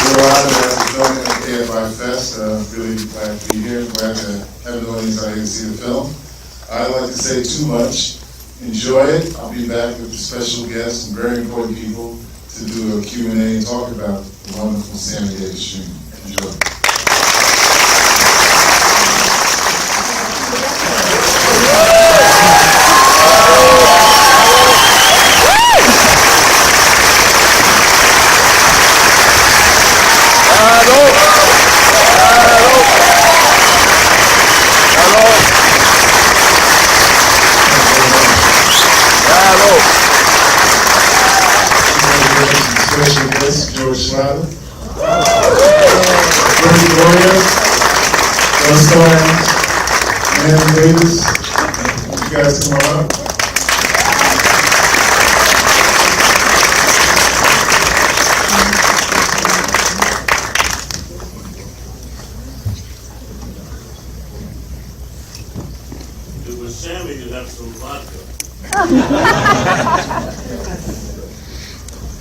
We're honored to have the film at AFI FEST. Really glad to be here. Glad to have an audience out here to see the film. I don't like to say too much. Enjoy it. I'll be back with special guests and very important people to do a Q&A and talk about the wonderful Sammy Davis Jr. Enjoy. Special guest, Schlatter, Burt Boyar, Buz Kohan, Manny Davis. You guys come on up. If it was Sammy, you'd have some vodka.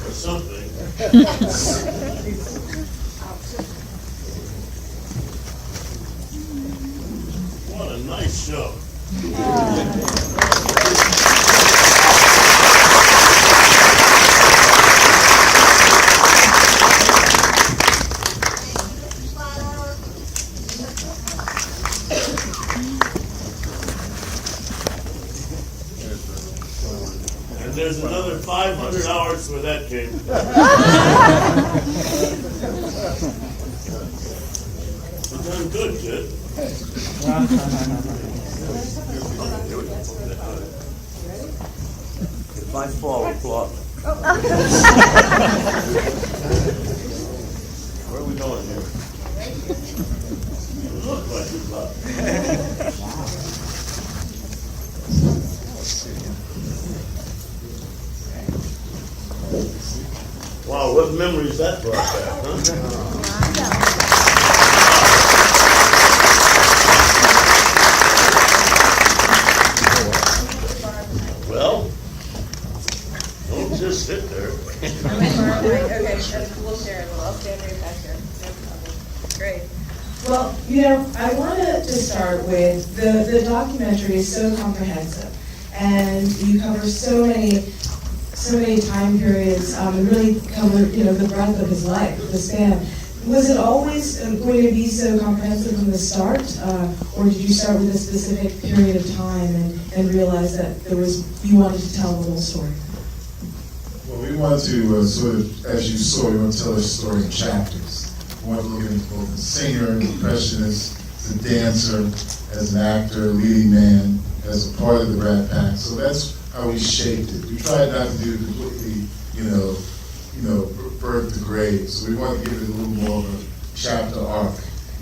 Or something. What a nice show. And there's another 500 hours where that came from. You're doing good, kid. If I fall, applaud me. Where are we going here? You look like you're about. Wow, what memories that brought back, huh? Well, don't just sit there. Okay, we'll share it. I'll stand right back here. No problem. Great. Well, you know, I wanted to start with the documentary is so comprehensive, and you cover so many time periods, and really cover, you know, the breadth of his life, the span. Was it always going to be so comprehensive from the start, or did you start with a specific period of time and realize that you wanted to tell the whole story? Well, we want to sort of, as you saw, we want to tell a story in chapters. We want to look at both the singer, the impressionist, as a dancer, as an actor, leading man, as a part of the Rat Pack. So that's how we shaped it. We tried not to do completely, birth to grave. So we wanted to give it a little more of a chapter arc.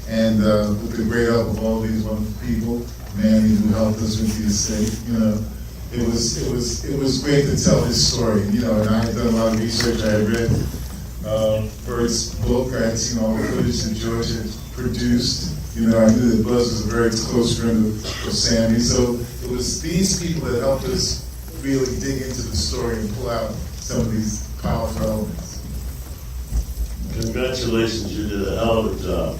And with the great help of all these wonderful people, Manny, who helped us with the estate, it was great to tell his story. And I had done a lot of research. I had read Burt's book. I had seen all the footage that George had produced. I knew that Buz was a very close friend of Sammy. So it was these people that helped us really dig into the story and pull out some of these powerful elements. Congratulations, you did a hell of a job.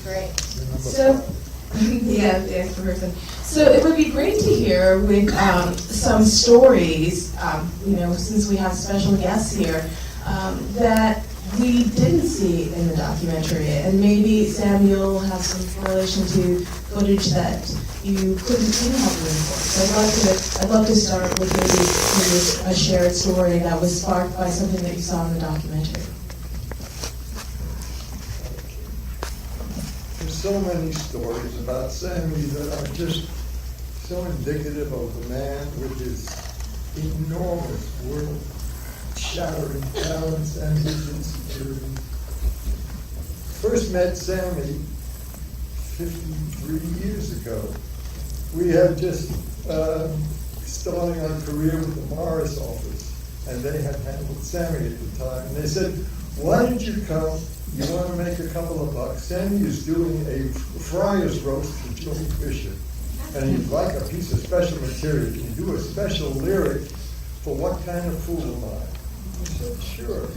Great. So, yeah, thanks for person. So it would be great to hear with some stories, since we have special guests here, that we didn't see in the documentary, and maybe Samuel has some relation to footage that you didn't have room for. So I'd love to start with maybe a shared story that was sparked by something that you saw in the documentary. There's so many stories about Sammy that are just so indicative of a man with his enormous world shattering talents and his insecurities. First met Sammy 53 years ago. We had just starting our career with the Morris office, and they had handled Sammy at the time. And they said, "Why don't you come? You want to make a couple of bucks? Sammy is doing a friar's roast for Joey Fisher." and he'd like a piece of special material. Can you do a special lyric for What Kind of Fool Am I? I said, sure.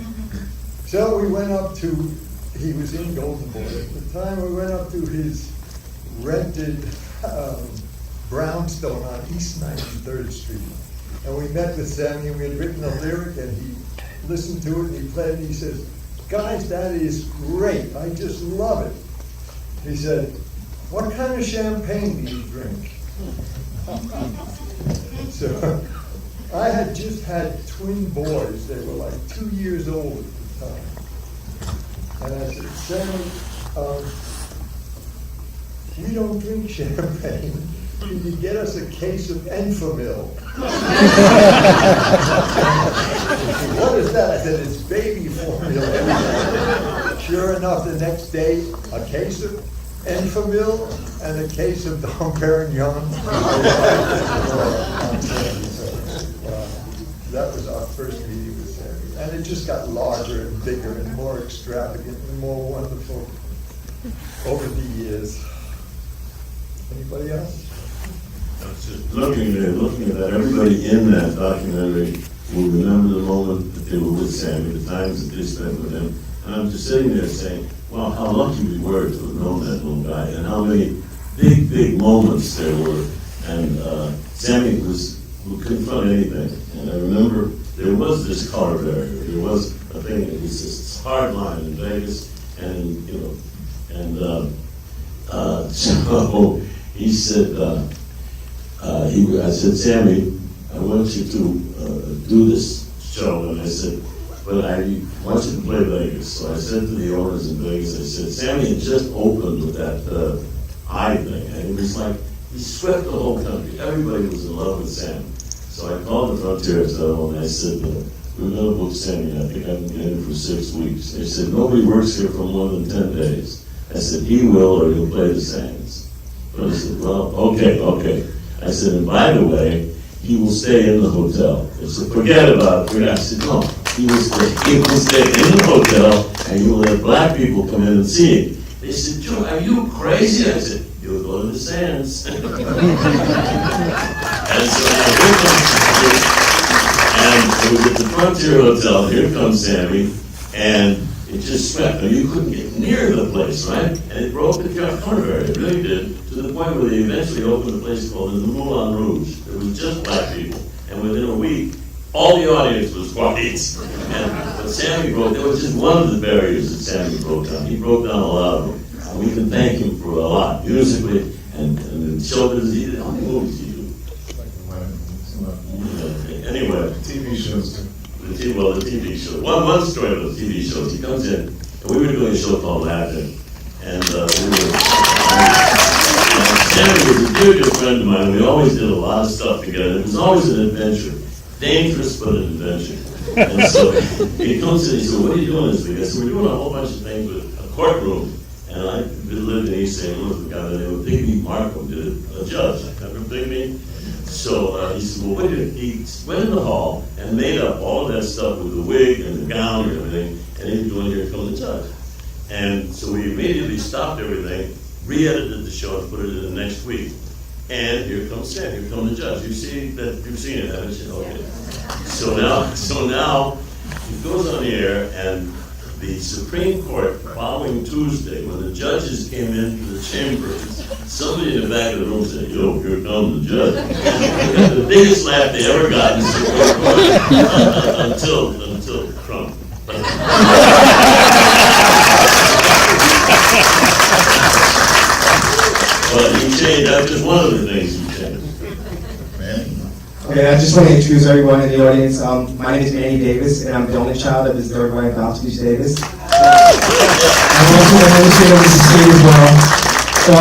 So we went up to, he was in Golden Boy at the time, we went up to his rented brownstone on East 93rd Street. And we met with Sammy, and we had written a lyric, and he listened to it, and he played it, and he says, guys, that is great, I just love it. He said, what kind of champagne do you drink? So I had just had twin boys, they were like 2 years old at the time. And I said, Sammy, we don't drink champagne. Can you get us a case of Enfamil? What is that? I said, it's baby formula. Sure enough, the next day, a case of Enfamil and a case of Dom Perignon. That was our first meeting with Sammy. And it just got larger and bigger and more extravagant and more wonderful over the years. Anybody else? Looking at that, everybody in that documentary will remember the moment that they were with Sammy, the times that they spent with him. And I'm just sitting there saying, wow, how lucky we were to have known that little guy, and how many big moments there were. And Sammy would confront anything. And I remember there was this color barrier. There was a thing, it was this hard line in Vegas, and so he said, I said, Sammy, I want you to do this show. And I said, but I want you to play Vegas. So I said to the owners in Vegas, I said, Sammy had just opened with that eye thing. And it was like, he swept the whole country. Everybody was in love with Sammy. So I called the Frontier Hotel and I said, we're going to book Sammy. I think I've been in for 6 weeks. They said, nobody works here for more than 10 days. I said, he will, or he'll play the Sands. But I said, well, okay. I said, and by the way, he will stay in the hotel. They said, forget about it. I said, no, he will stay in the hotel, and you will let black people come in and see him. They said, Joe, are you crazy? I said, you'll go to the Sands. And so it was at the Frontier Hotel. Here comes Sammy, and it just swept. Now, you couldn't get near the place, right? And it broke the corner barrier. It really did, to the point where they eventually opened a place called the Moulin Rouge. It was just black people. And within a week, all the audience was white. And when Sammy broke, there was just one of the barriers that Sammy broke down. He broke down a lot of them. And we can thank him for a lot, musically, and the show business. He did. How many movies did he do? Anyway. TV shows too. The TV show. One story of the TV shows. He comes in, and we were doing a show called Laughing, and Sammy was a dear friend of mine. We always did a lot of stuff together. It was always an adventure, dangerous but an adventure. And so he comes in. He said, "What are you doing this week?" I said, "We're doing a whole bunch of things with a courtroom." And I lived in East St. Louis. The guy by the name of Pygmy Markham did a judge. Remember Pygmy? So he said, well, what did he went in the hall and made up all of that stuff with the wig and the gown and everything, and he was doing Here Comes the Judge. And so we immediately stopped everything, re-edited the show and put it in the next week. And here comes Sam, here comes the judge. You've seen it, haven't you? Okay. So now it goes on the air, and the Supreme Court, following Tuesday, when the judges came into the chambers, somebody in the back of the room said, "Yo, here comes the judge." The biggest laugh they ever got in the Supreme Court until Trump. But he changed. That's just one of the things he changed. Okay, I just want to introduce everyone in the audience. My name is Manny Davis, and I'm the only child of his third wife, Buz Davis. I'm also the administrator of this estate as well. So,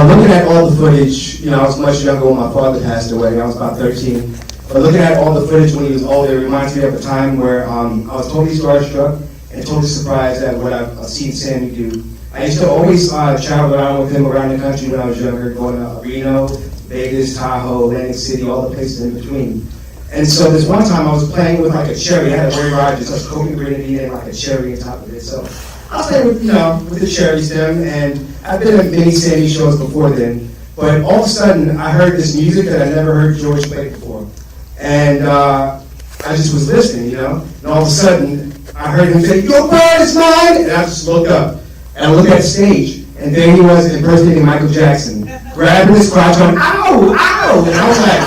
looking at all the footage, I was much younger when my father passed away. I was about 13. But looking at all the footage when he was older, it reminds me of a time where I was totally starstruck and totally surprised at what I've seen Sammy do. I used to always travel around with him around the country when I was younger, going to Reno, Vegas, Tahoe, Atlantic City, all the places in between. And so this one time I was playing with like a cherry. I had a Ray Rogers, such coconut grenadine and like a cherry on top of it. So I was playing with, with the cherry stem, and I've been in many Sammy shows before then. But all of a sudden, I heard this music that I never heard George play before. And I just was listening, you know? And all of a sudden, I heard him say, "Your bird is mine!" And I just looked up. And I looked at the stage. And there he was impersonating Michael Jackson, grabbing his crotch, going, "Ow, ow!" And I was like,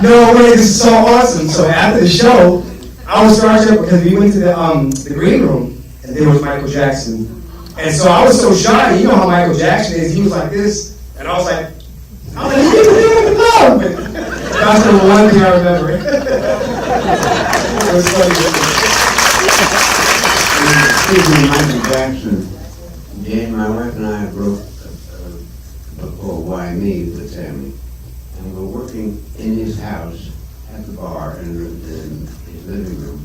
no way, this is so awesome. So after the show, I was starstruck because we went to the green room, and there was Michael Jackson. And so I was so shy. You know how Michael Jackson is. He was like this. And I was like, no! That's the one thing I remember. It was funny. Speaking of Michael Jackson, Jane, my wife and I wrote a book called Why Me with Sammy. And we're working in his house at the bar in his living room.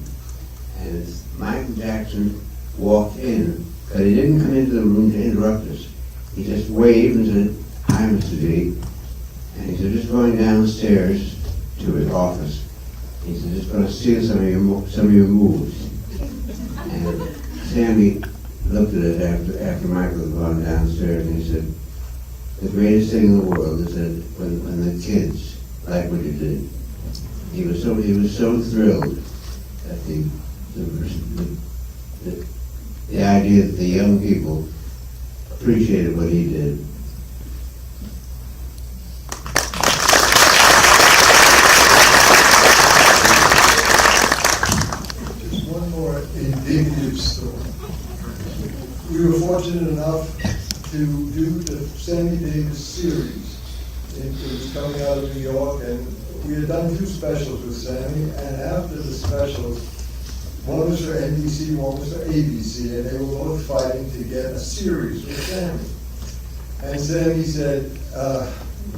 And Michael Jackson walked in, but he didn't come into the room to interrupt us. He just waved and said, "Hi, Mr. D." And he said, "Just going downstairs to his office." He said, "Just going to steal some of your moves." And Sammy looked at it after Michael had gone downstairs, and he said, "The greatest thing in the world is that when the kids like what you did." He was so thrilled at the idea that the young people appreciated what he did. Just one more indicative story. We were fortunate enough to do the Sammy Davis series. It was coming out of New York, and we had done 2 specials with Sammy, and after the specials, one was for NBC, one was for ABC, and they were both fighting to get a series with Sammy. And Sammy said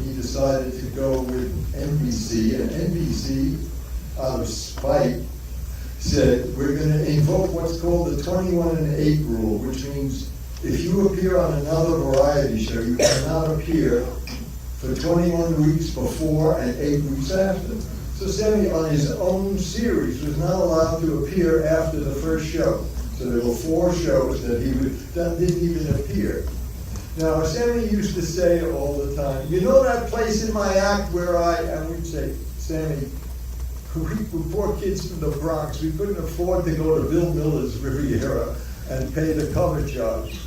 he decided to go with NBC, and NBC, out of spite, said, "We're going to invoke what's called the 21 and 8 rule, which means if you appear on another variety show, you cannot appear for 21 weeks before and 8 weeks after." So Sammy, on his own series, was not allowed to appear after the first show. So there were 4 shows that didn't even appear. Now, Sammy used to say all the time, "You know that place in my act where and we'd say, "Sammy, we poor kids from the Bronx, we couldn't afford to go to Bill Miller's Riviera and pay the cover charge."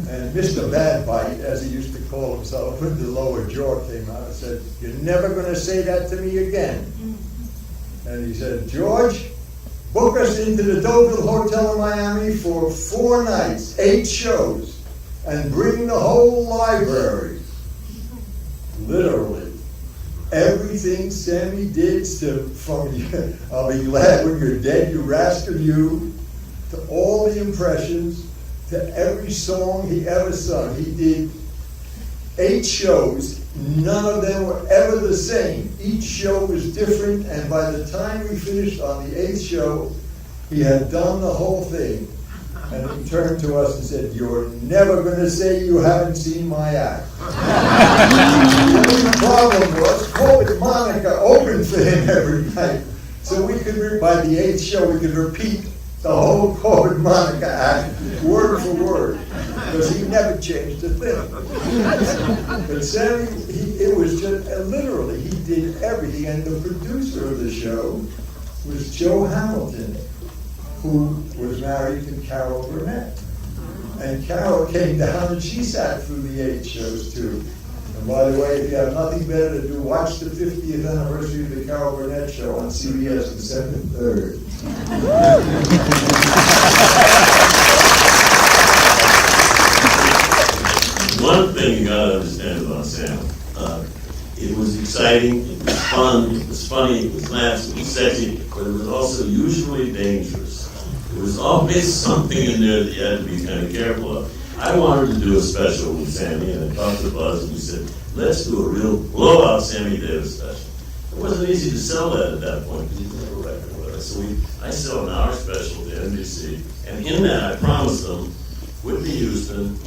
And Mr. Bad Bite, as he used to call himself, when the lower jaw came out, and said, "You're never going to say that to me again." And he said, "George, book us into the Deauville Hotel in Miami for 4 nights, 8 shows, and bring the whole library." Literally. Everything Sammy did from "I'll be glad when you're dead, you rascal you," to all the impressions, to every song he ever sung. He did 8 shows. None of them were ever the same. Each show was different, and by the time we finished on the 8th show, he had done the whole thing. And he turned to us and said, "You're never going to say you haven't seen my act." The only problem was Poet Monica opened for him every night. So we could, by the 8th show, we could repeat the whole Poet Monica act, word for word, because he never changed a thing. But Sammy, it was just, literally, he did everything. And the producer of the show was Joe Hamilton, who was married to Carol Burnett. And Carol came down and she sat through the 8 shows too. And by the way, if you have nothing better to do, watch the 50th anniversary of the Carol Burnett show on CBS on December 3rd. One thing you gotta understand about Sam, it was exciting, it was fun, it was funny, it was laughs, it was sexy, but it was also usually dangerous. There was always something in there that you had to be kind of careful of. I wanted to do a special with Sammy, and I talked to Buz, and we said, "Let's do a real blowout Sammy Davis special." It wasn't easy to sell that at that point, because he didn't have a record with us. So I sell an hour special to NBC, and in that I promised them Whitney Houston,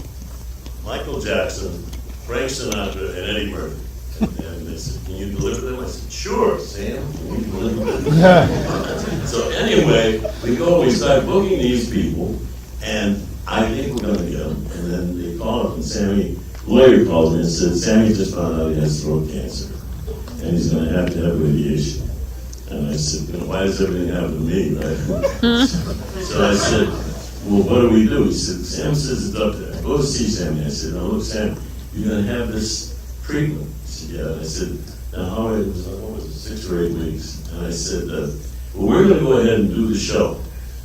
Michael Jackson, Frank Sinatra, and Eddie Murphy. And they said, "Can you deliver them?" I said, "Sure, Sam, can you deliver them?" So anyway, we start booking these people, and I think we're going to get them. And then they call up, and Sammy lawyer called me and said, Sammy just found out he has throat cancer, and he's going to have radiation. And I said, why does everything happen to me, right? So I said, well, what do we do? He said, Sam says it's up there. Go to see Sammy. I said, no, look, Sam, you're going to have this treatment. He said, yeah. And I said, now how it was, what was it, 6 or 8 weeks? And I said, well, we're going to go ahead and do the show.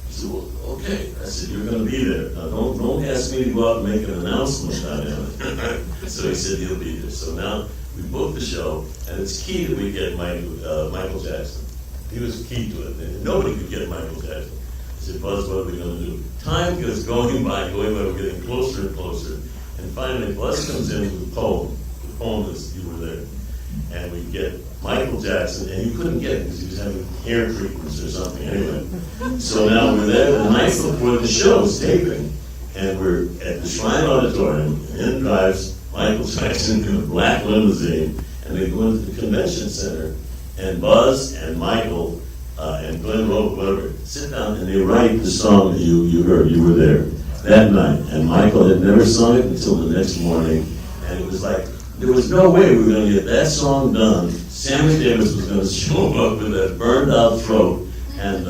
He said, well, okay. I said, you're going to be there. Now, don't ask me to go out and make an announcement on it. So he said, he'll be there. So now we booked the show, and it's key that we get Michael Jackson. He was key to it. And nobody could get Michael Jackson. I said, Buz, what are we going to do? Time was going by, we're getting closer and closer. And finally, Buz comes in with a poem. The poem is You Were There. And we get Michael Jackson, and you couldn't get it because he was having hair treatments or something anyway. So now we're there the night before the show's taping, and we're at the Shrine Auditorium, and in drives Michael Jackson in a black limousine, and they go into the convention center, and Buz and Michael and Glenn Rowe, whatever, sit down and they write the song that you heard, You Were There, that night. And Michael had never sung it until the next morning, and it was like, there was no way we were going to get that song done. Sammy Davis was going to show up with that burned out throat, and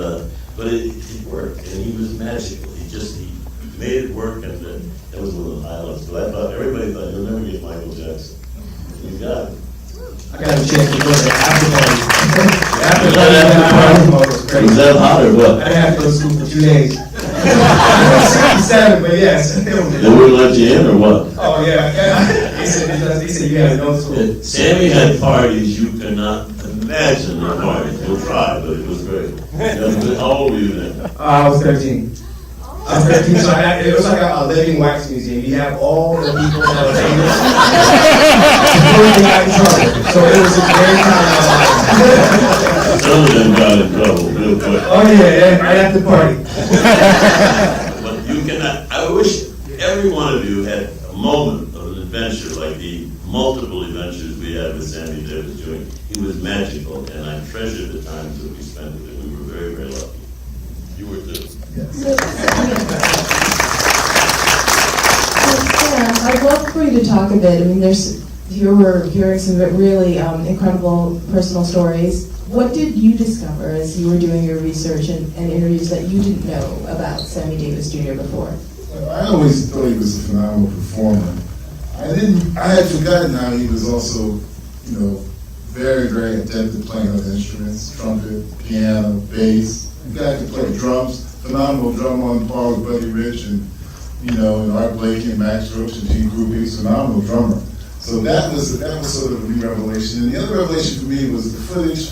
but it worked, and he was magical. He made it work, and that was one of the highlights. But I thought, everybody thought, you'll never get Michael Jackson. You got it. I got a chance to go to the after party. The After party was crazy. Was that hot or what? I didn't have to go to school for 2 days. I was 67, but yes. They wouldn't let you in or what? Oh, yeah. He said you had to go to school. Sammy had parties you cannot imagine the parties. We'll try, but it was great. How old were you then? I was 13. I was 13, so it was like a living wax museum. You have all the people that are famous before they got in trouble. So it was a great time of my life. Some of them got in trouble real quick. Oh yeah, right after the party. But you cannot, I wish every one of you had a moment of an adventure like the multiple adventures we had with Sammy Davis Jr. He was magical, and I treasure the times that we spent with him. We were very, very lucky. You were too. So, Sam, I'd love for you to talk a bit. I mean, here we're hearing some really incredible personal stories. What did you discover as you were doing your research and interviews that you didn't know about Sammy Davis Jr. before? Well, I always thought he was a phenomenal performer. I had forgotten how he was also, very, very adept at playing other instruments, trumpet, piano, bass. The guy could play drums, phenomenal drummer on par with Buddy Rich and Art Blakey and Max Roach and Gene Krupa. He's a phenomenal drummer. So that was sort of a new revelation. And the other revelation for me was the footage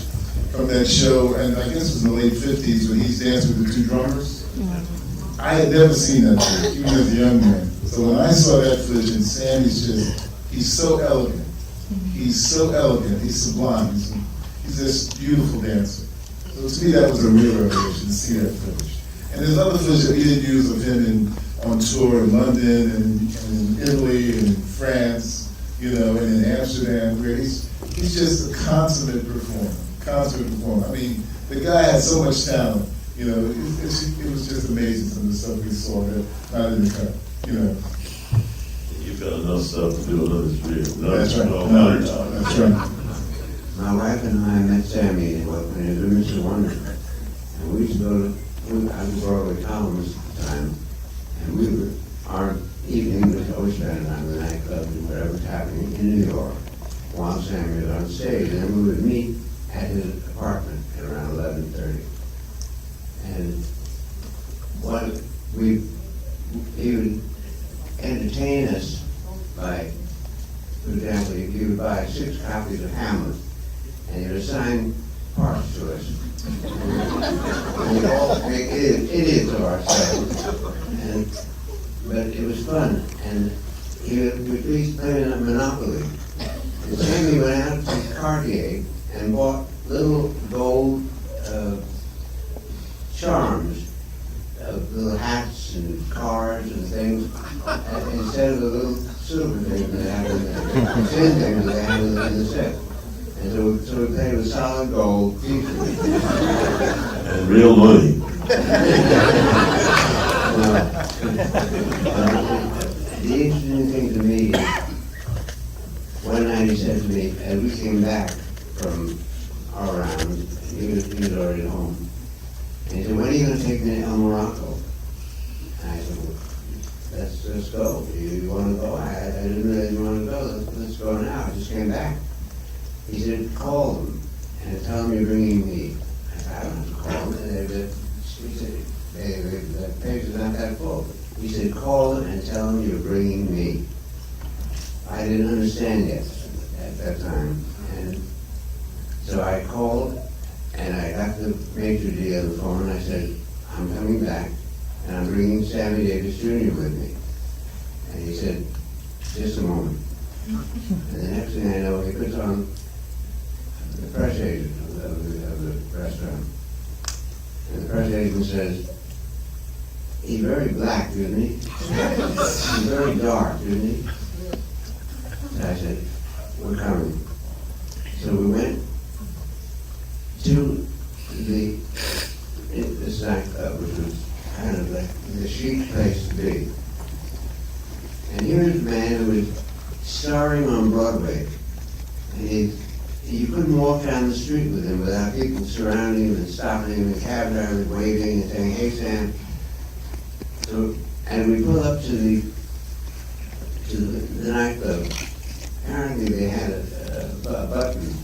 from that show, and I guess it was in the late 50s when he's dancing with the 2 drummers. I had never seen that footage, even as a young man. So when I saw that footage, and he's so elegant. He's so elegant, he's sublime. He's this beautiful dancer. So to me, that was a real revelation to see that footage. And there's other footage that we didn't use of him on tour in London and in Italy and in France, and in Amsterdam, where he's just a consummate performer. I mean, the guy had so much talent. It was just amazing some of the stuff we saw that not in the cut. You've got enough stuff to do another 3 That's right. That's right. My wife and I met Sammy when he was Mr. Wonder. And we used to go to, I was Broadway columnist at the time, and our evening was always spent on the nightclubs and whatever's happening in New York while Sammy was on stage. And we would meet at his apartment at around 11:30. And he would entertain us by, for example, he would buy 6 copies of Hamlet, and he would assign parts to us. And we'd all make idiots of ourselves. But it was fun, and he would at least play a Monopoly. And Sammy went out to Cartier and bought little gold charms, little hats and cars and things, instead of the little silver things they have in the tin things they have in the set. And so we played with solid gold pieces. And real money. The interesting thing to me one night he said to me, as we came back from our round, he was already home, and he said, when are you going to take me to El Morocco? And I said, well, let's go. You want to go? I didn't really want to go. Let's go now. I just came back. He said, call them and tell them you're bringing me. I said, I don't have to call them. He said, the page is not that full. He said, call them and tell them you're bringing me. I didn't understand yet at that time. And so I called and I got the maitre d' on the phone and I said, I'm coming back and I'm bringing Sammy Davis Jr. with me. And he said, just a moment. And the next thing I know, he puts on the press agent of the restaurant. And the press agent says, he's very black, isn't he? He's very dark, isn't he? And I said, we're coming. So we went to the snack club, which was kind of like the chic place to be. And here's a man who was starring on Broadway. And you couldn't walk down the street with him without people surrounding him and stopping him, and cab drivers waving and saying, hey Sam. So, and we pulled up to the nightclub. Apparently they had a button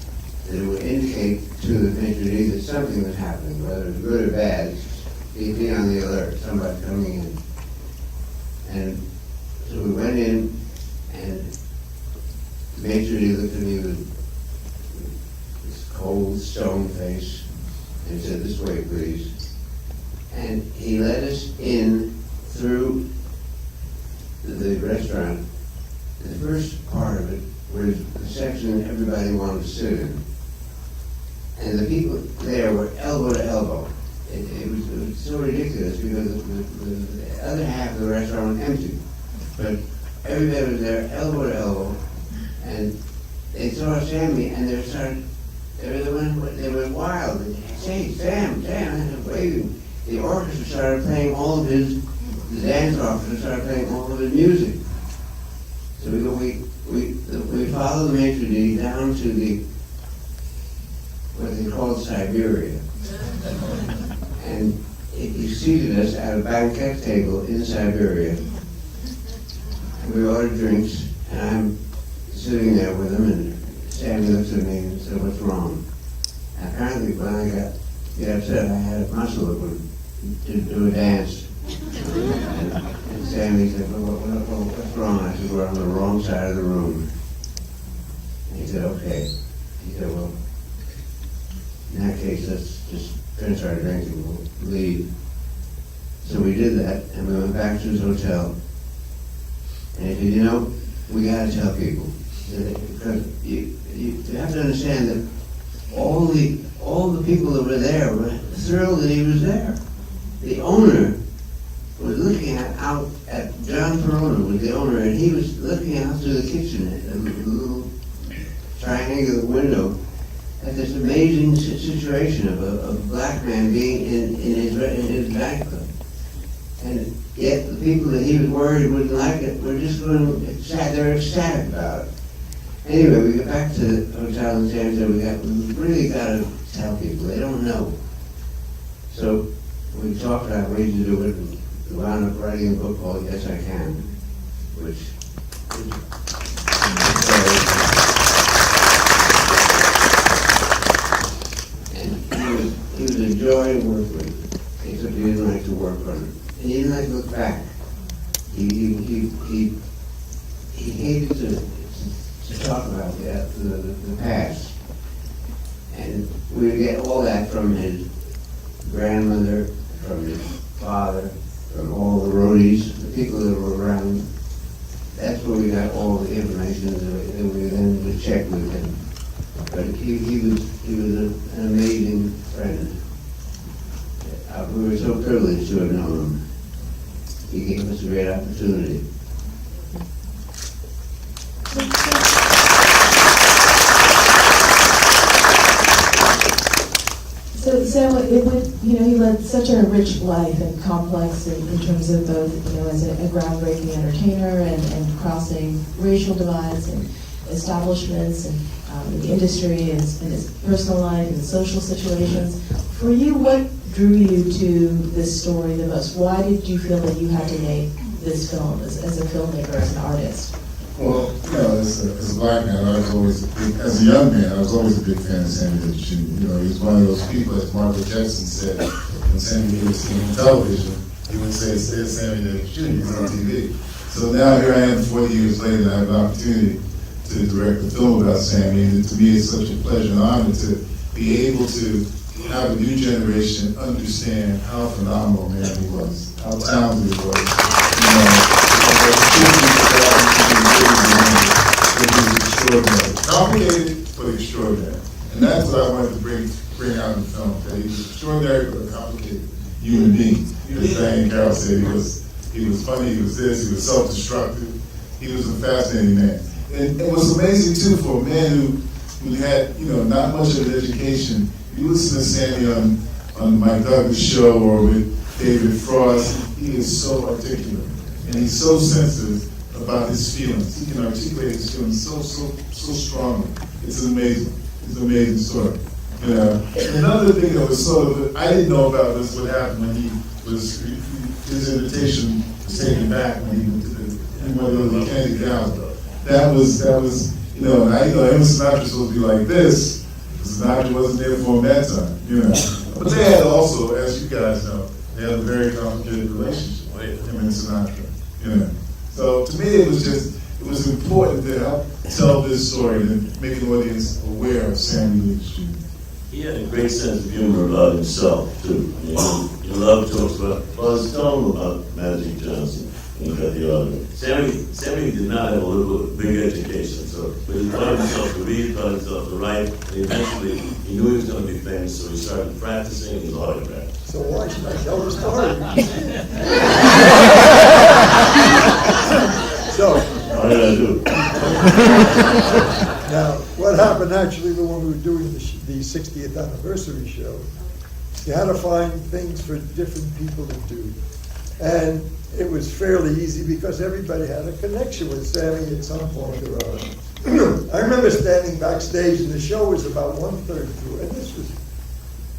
that would indicate to the maitre d' that something was happening, whether it was good or bad. He'd be on the alert, somebody coming in. And so we went in, and the maitre d' looked at me with this cold stone face and said, this way please. And he led us in through the restaurant. The first part of it was the section everybody wanted to sit in. And the people there were elbow to elbow. It was so ridiculous because the other half of the restaurant was empty. But everybody was there elbow to elbow. And they saw Sammy and they were wild. And say, Sam, and waving. The orchestra started playing all of the dance orchestra started playing all of his music. So we followed the maitre d' down to what they called Siberia. And he seated us at a banquet table in Siberia. And we ordered drinks, and I'm sitting there with him, and Sammy looks at me and said, what's wrong? And apparently when I get upset, I had a muscle that would do a dance. And Sammy said, well, what's wrong? I said, we're on the wrong side of the room. And he said, okay. He said, well, in that case, let's just finish our drink and we'll leave. So we did that, and we went back to his hotel. And he said, you know, we got to tell people. Because you have to understand that all the people that were there were thrilled that he was there. The owner was looking out at John Perona was the owner, and he was looking out through the kitchen at a little triangular window at this amazing situation of a black man being in his nightclub. And yet the people that he was worried wouldn't like it were just they're ecstatic about it. Anyway, we got back to the hotel in San Francisco. We really got to tell people. They don't know. So we talked about ways to do it, and we wound up writing a book called Yes I Can, which and he was a joy to work with, except he didn't like to work on it. And he didn't like to look back. He hated to talk about the past. And we would get all that from his grandmother, from his father, from all the roadies, the people that were around. That's where we got all the information that we then would check with him. But he was an amazing friend. We were so privileged to have known him. He gave us a great opportunity. So Sam, he led such a rich life and complex in terms of both, as a groundbreaking entertainer and crossing racial divides. And establishments and in the industry and in his personal life and social situations. For you, what drew you to this story the most? Why did you feel that you had to make this film as a filmmaker, as an artist? Well, as a black man, I was always as a young man, I was always a big fan of Sammy Davis Jr. He was one of those people, as Margaret Jackson said, when Sammy Davis came on television, he would say, "There's Sammy Davis Jr. He's on TV." So now here I am 40 years later, and I have an opportunity to direct a film about Sammy, and to me it's such a pleasure and honor to be able to have a new generation understand how phenomenal man he was, how talented he was. It was extraordinary. Complicated, but extraordinary. And that's what I wanted to bring out in the film, that he was extraordinary but a complicated human being. As Diane Carroll said, he was funny, he was this, he was self-destructive. He was a fascinating man. And what's amazing too, for a man who had, not much of an education, you listen to Sammy on the Mike Douglas show or with David Frost, he is so articulate. And he's so sensitive about his feelings. He can articulate his feelings so strongly. It's amazing story. Another thing that was I didn't know about was what happened when his invitation was taken back when he went to the Kennedy Gallery. That was him and Sinatra supposed to be like this. Sinatra wasn't there for him that time, But they had also, as you guys know, they had a very complicated relationship, him and Sinatra, So to me, it was important to help tell this story and make the audience aware of Sammy Davis Jr. He had a great sense of humor about himself, too. He loved talks about, tell him about Magic Johnson when he got the autograph. Sammy did not have a big education, so but he taught himself to read, taught himself to write, and eventually he knew he was going to be famous, so he started practicing his autograph. So why should I tell the story? So, What did I do? now, what happened actually when we were doing the 60th anniversary show, you had to find things for different people to do. And it was fairly easy because everybody had a connection with Sammy at some point or other. I remember standing backstage and the show was about 1/3 through, and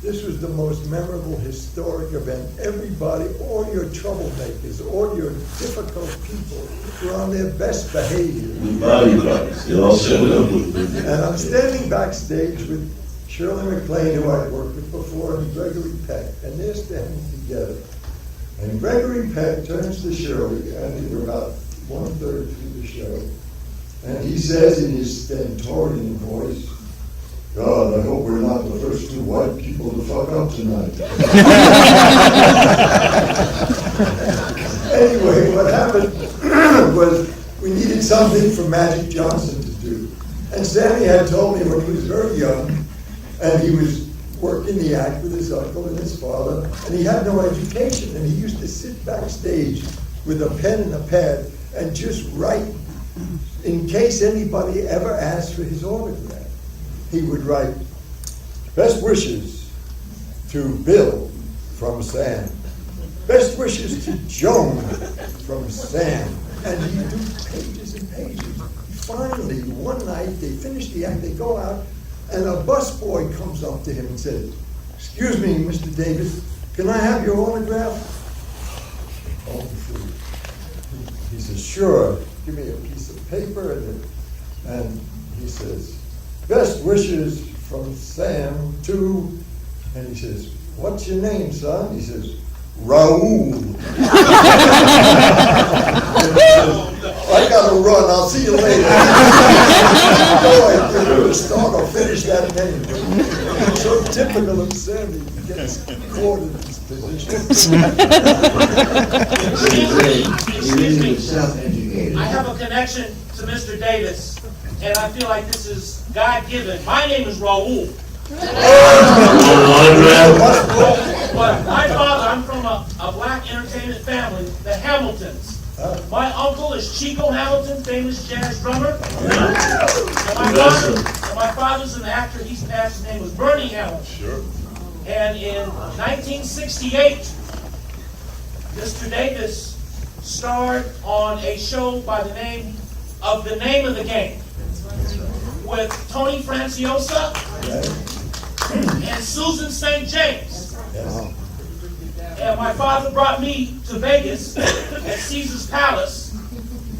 this was the most memorable historic event. Everybody, all your troublemakers, all your difficult people were on their best behavior. Bodyguards, they all showed up with And I'm standing backstage with Shirley MacLaine, who I'd worked with before, and Gregory Peck, and they're standing together. And Gregory Peck turns to Shirley, and we were about 1/3 through the show, and he says in his stentorian voice, "God, I hope we're not the first two white people to fuck up tonight." Anyway, what happened was we needed something for Magic Johnson to do. And Sammy had told me when he was very young, and he was working the act with his uncle and his father, and he had no education, and he used to sit backstage with a pen and a pad and just write in case anybody ever asked for his autograph. He would write, "Best wishes to Bill from Sam. Best wishes to Joan from Sam." And he'd do pages and pages. Finally, one night, they finish the act, they go out, and a busboy comes up to him and says, "Excuse me, Mr. Davis, can I have your autograph?" Oh, he says, "Sure, give me a piece of paper." And he says, "Best wishes from Sam to," and he says, "What's your name, son?" He says, "Raoul." "I gotta run, I'll see you later." No idea where to start or finish that name. So typical of Sammy, he gets caught in this position. He really was self-educated. I have a connection to Mr. Davis, and I feel like this is God-given. My name is Raoul. But my father, I'm from a black entertainment family, the Hamiltons. My uncle is Chico Hamilton, famous jazz drummer. And my father's an actor. He's passed. His name was Bernie Hamilton. Sure. And in 1968, Mr. Davis starred on a show by the name of The Name of the Game. with Tony Franciosa and Susan St. James. And my father brought me to Vegas at Caesar's Palace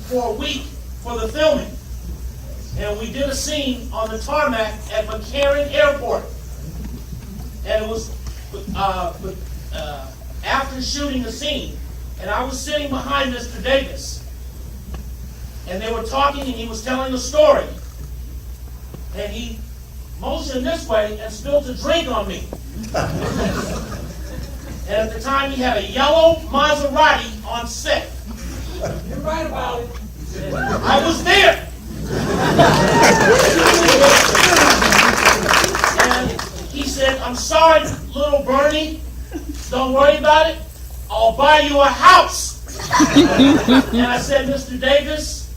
for a week for the filming. And we did a scene on the tarmac at McCarran Airport. And it was after shooting the scene, and I was sitting behind Mr. Davis. And they were talking, and he was telling a story. And he motioned this way and spilled a drink on me. And at the time, he had a yellow Maserati on set. You're right about it. I was there. And he said, "I'm sorry, little Bernie. Don't worry about it. I'll buy you a house." And I said, "Mr. Davis,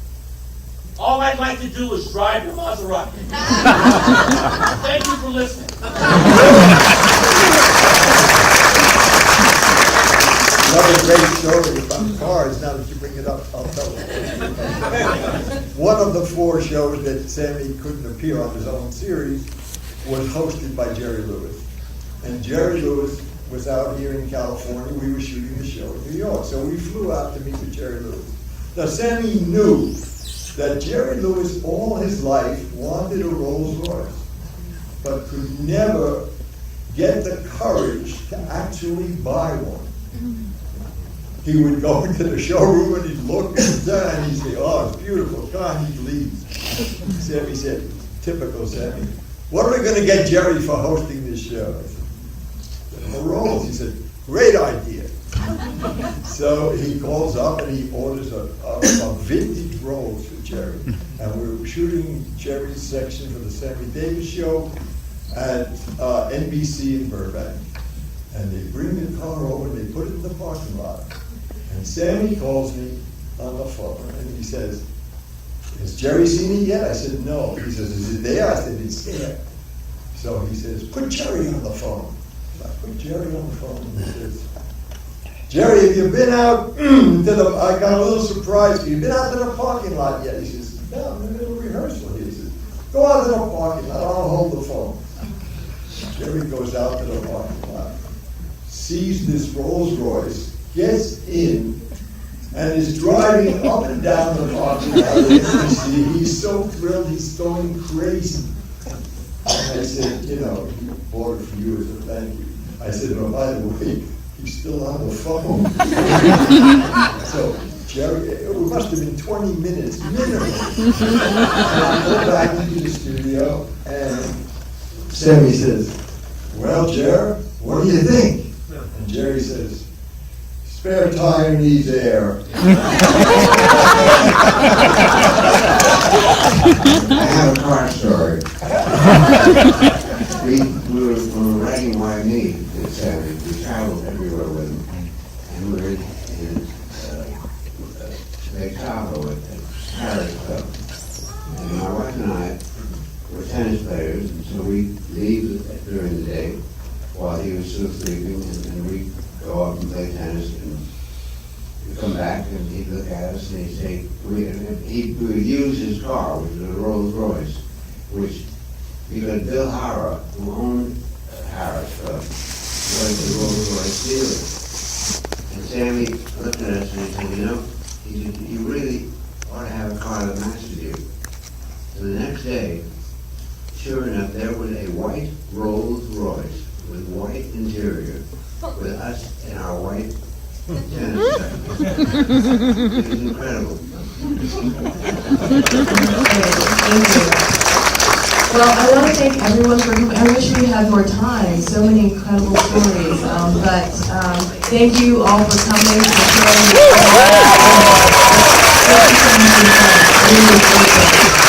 all I'd like to do is drive your Maserati." Thank you for listening. Another great story about cars, now that you bring it up, I'll tell it. One of the 4 shows that Sammy couldn't appear on his own series was hosted by Jerry Lewis. And Jerry Lewis was out here in California. We were shooting the show in New York. So we flew out to meet with Jerry Lewis. Now Sammy knew that Jerry Lewis all his life wanted a Rolls Royce, but could never get the courage to actually buy one. He would go into the showroom and he'd look and he'd say, "Oh, it's beautiful car," and he'd leave. Sammy said, typical Sammy, "What are we going to get Jerry for hosting this show?" I said, "A Rolls." He said, "Great idea." So he calls up and he orders a vintage Rolls for Jerry. And we were shooting Jerry's section for the Sammy Davis show at NBC in Burbank. And they bring the car over and they put it in the parking lot. And Sammy calls me on the phone and he says, "Has Jerry seen it yet?" I said, "No." He says, "Is it there?" I said, "It's there." So he says, "Put Jerry on the phone." So I put Jerry on the phone and he says, "Jerry, have you been out to the, I got a little surprise for you. Have you been out to the parking lot yet?" He says, "No, I'm in the middle of rehearsal." He says, "Go out to the parking lot, I'll hold the phone." Jerry goes out to the parking lot, sees this Rolls Royce, gets in, and is driving up and down the parking lot. He's so thrilled, he's going crazy. And I said, "You know, he bought it for you as a thank you." I said, "Oh, by the way, he's still on the phone." So Jerry, it must have been 20 minutes minimum. And I go back into the studio, and Sammy says, "Well, Jerry, what do you think?" And Jerry says, "Spare tire needs air." I have a car story. We were writing Why Me with Sammy. We traveled everywhere with him. And we were in Lake Tahoe at Paris Club. And my wife and I were tennis players, and so we leave during the day while he was still sleeping, and we go up and play tennis, and we come back, and he'd look at us, and he'd say, he would use his car, which was a Rolls Royce, which, because Bill Hara, who owned Harris Club, was the Rolls Royce dealer. And Sammy looked at us and he said, "You know, you really ought to have a car that matches you." So the next day, sure enough, there was a white Rolls Royce with white interior, with us in our white tennis set. It was incredible. Thank you. Well, I want to thank everyone for coming. I wish we had more time. So many incredible stories. But thank you all for coming. For sharing your stories. Thank you so much. Really appreciate it.